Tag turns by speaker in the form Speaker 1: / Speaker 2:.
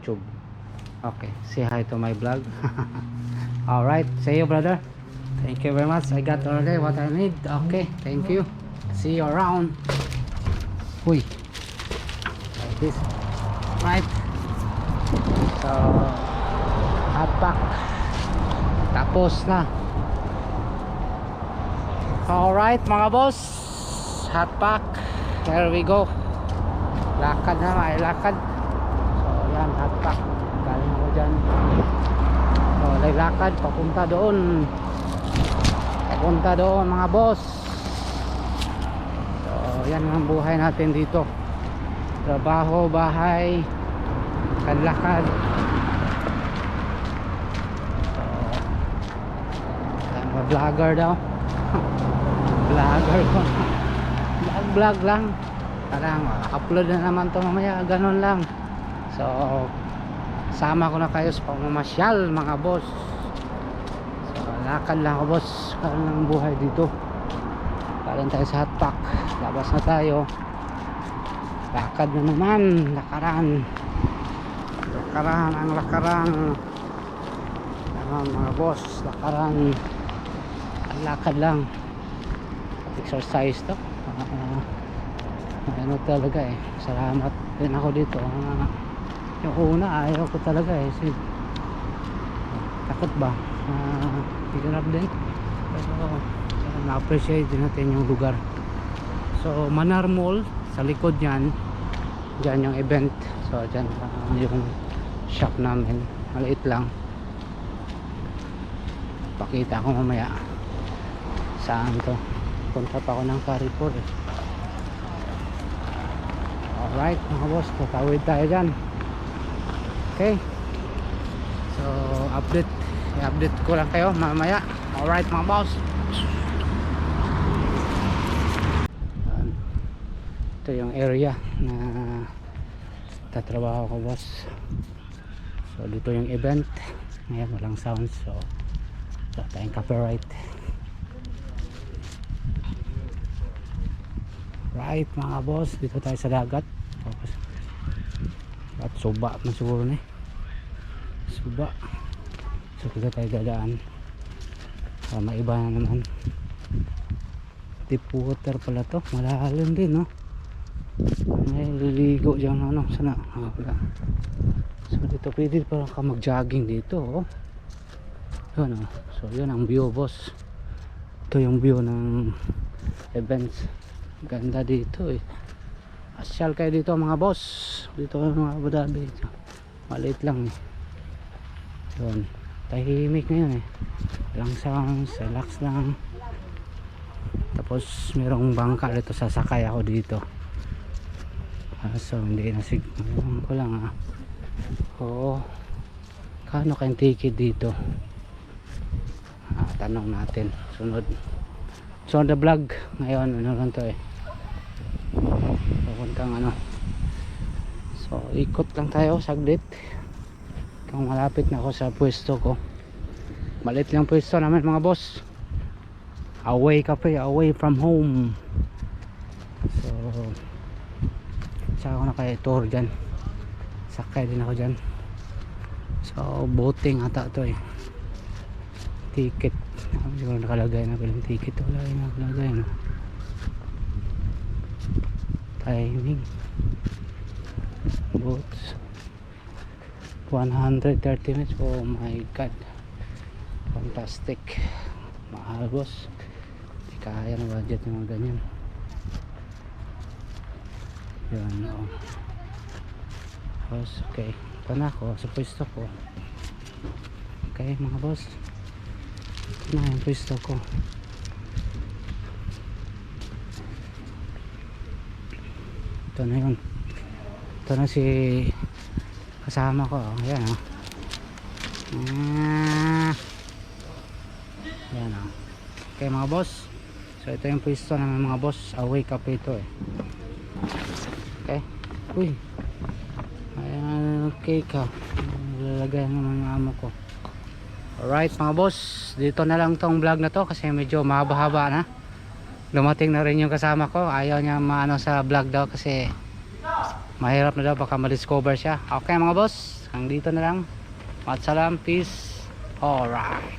Speaker 1: YouTube. Okay, say hi to my vlog. Alright, see you brother. Thank you very much. I got already what I need. Okay, thank you. See you around. Uy, like this. Right. So, hot pack. Tapos na. Alright mga boss, hot pack. There we go. Lakad na, may lakad. So yan, hot pack. Galing ako dyan. So naglakad papunta doon. Papunta doon mga boss. So yan ang buhay natin dito. Trabaho, bahay, lakad. So yan, vlogger daw. Vlogger ko. Vlog lang. Parang upload na naman to mamaya. Ganon lang. So sama ko na kayo sa pamamasyal mga boss. So lakad lang ako boss. Karoon ng buhay dito. Karoon tayo sa hotpack. Labas na tayo. Lakad na naman. Lakaran. Lakaran ang lakaran. Mga boss. Lakaran. Lakad lang. Exercise to. Ano talaga eh. Salamat din ako dito. Yung una ayaw ko talaga eh. Takot ba? Hirap din. Pero na-appreciate din natin yung lugar. So Manar Mall. Sa likod yan. Dyan yung event. So dyan yung shop namin. Maliit lang. Pakita ko mamaya. Saan to? Punta pa ako ng Carrefour eh. Alright mga boss, tatawid tayo dyan. Okay. So i-update ko lang kayo mamaya. Alright mga boss. Ito yung area na tatrabaho ko boss. So dito yung event. Ngayon walang sounds. So wala tayong copyright. Right mga boss, dito tayo sa dagat. At suba na siguro na eh. Suba. So dito tayo dadaan. Maiba na naman. Deep water pala to. Malalim din no. May liligo dyan ano. Sana. So dito pwede parang ka mag jogging dito oh. Yun oh. So yun ang view boss. Ito yung view ng events. Ganda dito eh. Asyal kayo dito mga boss. Dito mga Abu Dhabi. Maliit lang eh. Yun. Tahimik ngayon eh. Walang sounds. Relax lang. Tapos merong bangka dito. Sasakay ako dito. So hindi na siguro ko lang ah. Oo. Kano kayong ticket dito? Tanong natin. Sunod. So the vlog ngayon ano lang to eh. Papuntang ano. So ikot lang tayo saglit. Kung malapit na ako sa pwesto ko. Malit lang pwesto namin mga boss. Away cafe, away from home. So saka ako na kaya tour dyan. Sakay din ako dyan. So boating ata to eh. Ticket. Siguro nakalagay na pala yung ticket. Wala yung nakalagay no. Timing boats 130 minutes. Oh my god, fantastic. Mahal boss, hindi kaya ng budget ng mga ganyan. Yun oh. Boss, okay, ito na ako sa pwesto ko. Okay mga boss, ito na yung pwesto ko. Ito na yun. Ito na si kasama ko. Ayan o. Ayan o. Okay mga boss. So ito yung pwesto ng mga boss. Away cafe ito eh. Okay. Uy. Ayan. Okay ka. Lalagay naman ng amo ko. Alright mga boss. Dito na lang tong vlog na to. Kasi medyo mahaba-haba na. Dumating na rin yung kasama ko. Ayaw niya maano sa vlog daw kasi mahirap na daw baka ma-discover siya. Okay mga boss, hanggang dito na lang. Matsalam, peace. Alright.